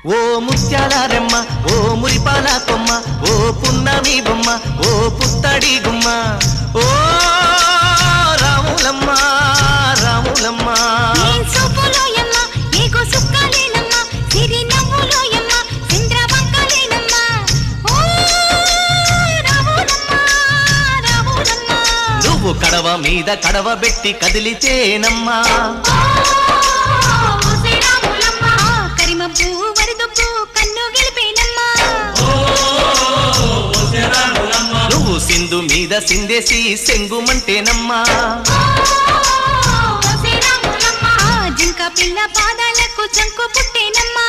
ఓ ముత్యాల రెమ్మ ఓ మురిపాల కొమ్మ ఓ పున్నమి బొమ్మ ఓ పుత్తడి గుమ్మ ఓ రాములమ్మ రాములమ్మ నువ్వు కడవ మీద కడవ పెట్టి కదిలితేనమ్మా నువ్వు సింధు మీద సిందేసి సెంగుమంటేనమ్మా జింక పిల్ల పాదాలకు చంకు పుట్టేనమ్మా